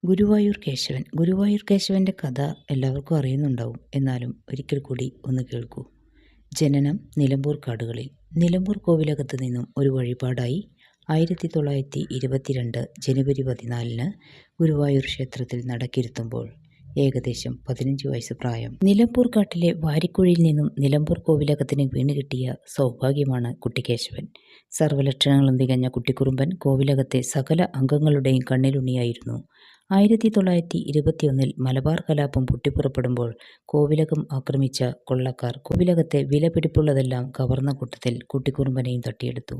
ഗുരുവായൂർ കേശവൻ. ഗുരുവായൂർ കേശവൻ്റെ കഥ എല്ലാവർക്കും അറിയുന്നുണ്ടാവും. എന്നാലും ഒരിക്കൽ കൂടി ഒന്ന് കേൾക്കൂ. ജനനം നിലമ്പൂർ കാടുകളിൽ. നിലമ്പൂർ കോവിലകത്ത് നിന്നും ഒരു വഴിപാടായി 1922 ജനുവരി 14 ഗുരുവായൂർ ക്ഷേത്രത്തിൽ നടക്കിരുത്തുമ്പോൾ ഏകദേശം 15 വയസ്സ് പ്രായം. നിലമ്പൂർ കാട്ടിലെ വാരിക്കുഴിയിൽ നിന്നും നിലമ്പൂർ കോവിലകത്തിന് വീണുകിട്ടിയ സൗഭാഗ്യമാണ് കുട്ടിക്കേശവൻ. സർവ്വലക്ഷണങ്ങളും തികഞ്ഞ കുട്ടിക്കുറുമ്പൻ കോവിലകത്തെ സകല അംഗങ്ങളുടെയും കണ്ണിലുണ്ണിയായിരുന്നു. 1921 മലബാർ കലാപം പൊട്ടിപ്പുറപ്പെടുമ്പോൾ കോവിലകം ആക്രമിച്ച കൊള്ളക്കാർ കോവിലകത്തെ വിലപിടിപ്പുള്ളതെല്ലാം കവർന്ന കൂട്ടത്തിൽ കുട്ടിക്കുറുമ്പനെയും തട്ടിയെടുത്തു.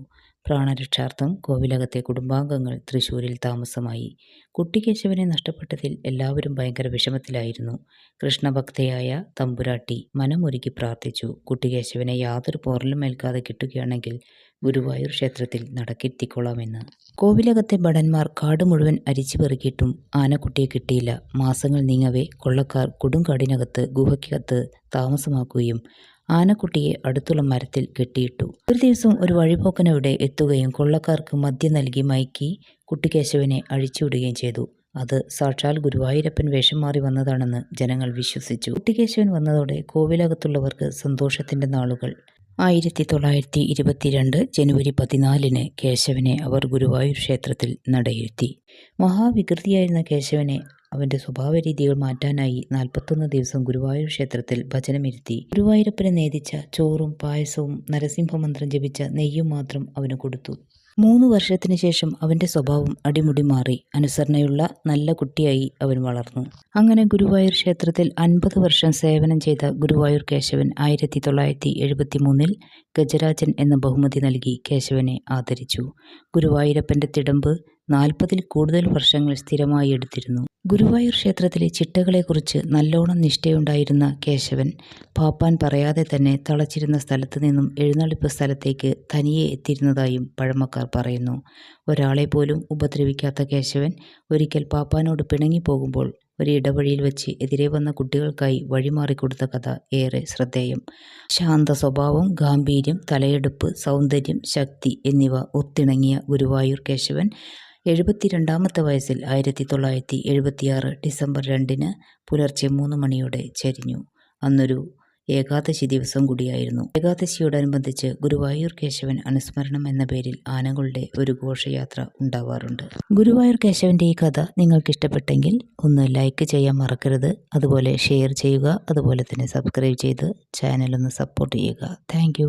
പ്രാണരക്ഷാർത്ഥം കോവിലകത്തെ കുടുംബാംഗങ്ങൾ തൃശ്ശൂരിൽ താമസമായി. കുട്ടിക്കേശവനെ നഷ്ടപ്പെട്ടതിൽ എല്ലാവരും ഭയങ്കര വിഷമത്തിലായിരുന്നു. കൃഷ്ണഭക്തയായ തമ്പുരാട്ടി മനമൊരുക്കി പ്രാർത്ഥിച്ചു. കുട്ടിക്കേശവനെ യാതൊരു പോറലും ഏൽക്കാതെ കിട്ടുകയാണെങ്കിൽ ഗുരുവായൂർ ക്ഷേത്രത്തിൽ നടക്കെത്തിക്കൊള്ളാമെന്ന്. കോവിലകത്തെ ഭടന്മാർ കാട് മുഴുവൻ അരിച്ചു പെറുക്കിയിട്ടും ആനക്കുട്ടിയെ കിട്ടിയില്ല. മാസങ്ങൾ നീങ്ങവേ കൊള്ളക്കാർ കൊടുങ്കാടിനകത്ത് ഗുഹയ്ക്കകത്ത് താമസമാക്കുകയും ആനക്കുട്ടിയെ അടുത്തുള്ള മരത്തിൽ കെട്ടിയിട്ടു. ഒരു ദിവസം ഒരു വഴിപോക്കനവിടെ എത്തുകയും കൊള്ളക്കാർക്ക് മദ്യം നൽകി മയക്കി കുട്ടിക്കേശവനെ അഴിച്ചുവിടുകയും ചെയ്തു. അത് സാക്ഷാൽ ഗുരുവായൂരപ്പൻ വേഷം മാറി വന്നതാണെന്ന് ജനങ്ങൾ വിശ്വസിച്ചു. കുട്ടിക്കേശവൻ വന്നതോടെ കോവിലകത്തുള്ളവർക്ക് സന്തോഷത്തിന്റെ നാളുകൾ. 1922 ജനുവരി 14 കേശവനെ അവർ ഗുരുവായൂർ ക്ഷേത്രത്തിൽ നടയിരുത്തി. മഹാവികൃതിയായിരുന്ന കേശവനെ അവൻ്റെ സ്വഭാവരീതികൾ മാറ്റാനായി 41 ദിവസം ഗുരുവായൂർ ക്ഷേത്രത്തിൽ ഭജനമിരുത്തി. ഗുരുവായൂരപ്പനെ നേദിച്ച ചോറും പായസവും നരസിംഹമന്ത്രം ജപിച്ച നെയ്യും മാത്രം അവന് കൊടുത്തു. 3 വർഷത്തിന് ശേഷം അവൻ്റെ സ്വഭാവം അടിമുടി മാറി. അനുസരണയുള്ള നല്ല കുട്ടിയായി അവൻ വളർന്നു. അങ്ങനെ ഗുരുവായൂർ ക്ഷേത്രത്തിൽ 50 വർഷം സേവനം ചെയ്ത ഗുരുവായൂർ കേശവൻ 1973 ഗജരാജൻ എന്ന ബഹുമതി നൽകി കേശവനെ ആദരിച്ചു. ഗുരുവായൂരപ്പൻ്റെ തിടമ്പ് 40-ൽ കൂടുതൽ വർഷങ്ങൾ സ്ഥിരമായി എടുത്തിരുന്നു. ഗുരുവായൂർ ക്ഷേത്രത്തിലെ ചിട്ടകളെക്കുറിച്ച് നല്ലോണം നിഷ്ഠയുണ്ടായിരുന്ന കേശവൻ പാപ്പാൻ പറയാതെ തന്നെ തളച്ചിരുന്ന സ്ഥലത്ത് നിന്നും എഴുന്നള്ളിപ്പ് സ്ഥലത്തേക്ക് തനിയെ എത്തിയിരുന്നതായും പഴമക്കാർ പറയുന്നു. ഒരാളെ പോലും ഉപദ്രവിക്കാത്ത കേശവൻ ഒരിക്കൽ പാപ്പാനോട് പിണങ്ങിപ്പോകുമ്പോൾ ഒരു ഇടവഴിയിൽ വെച്ച് എതിരെ വന്ന കുട്ടികൾക്കായി വഴിമാറിക്കൊടുത്ത കഥ ഏറെ ശ്രദ്ധേയം. ശാന്ത സ്വഭാവം, ഗാംഭീര്യം, തലയെടുപ്പ്, സൗന്ദര്യം, ശക്തി എന്നിവ ഒത്തിണങ്ങിയ ഗുരുവായൂർ കേശവൻ 72ാമത്തെ വയസ്സിൽ 1976 ഡിസംബർ 2 പുലർച്ചെ 3 മണിയോടെ ചരിഞ്ഞു. അന്നൊരു ഏകാദശി ദിവസം കൂടിയായിരുന്നു. ഏകാദശിയോടനുബന്ധിച്ച് ഗുരുവായൂർ കേശവൻ അനുസ്മരണം എന്ന പേരിൽ ആനകളുടെ ഒരു ഘോഷയാത്ര ഉണ്ടാവാറുണ്ട്. ഗുരുവായൂർ കേശവൻ്റെ ഈ കഥ നിങ്ങൾക്ക് ഇഷ്ടപ്പെട്ടെങ്കിൽ ഒന്ന് ലൈക്ക് ചെയ്യാൻ മറക്കരുത്. അതുപോലെ ഷെയർ ചെയ്യുക. അതുപോലെ തന്നെ സബ്സ്ക്രൈബ് ചെയ്ത് ചാനലൊന്ന് സപ്പോർട്ട് ചെയ്യുക. താങ്ക്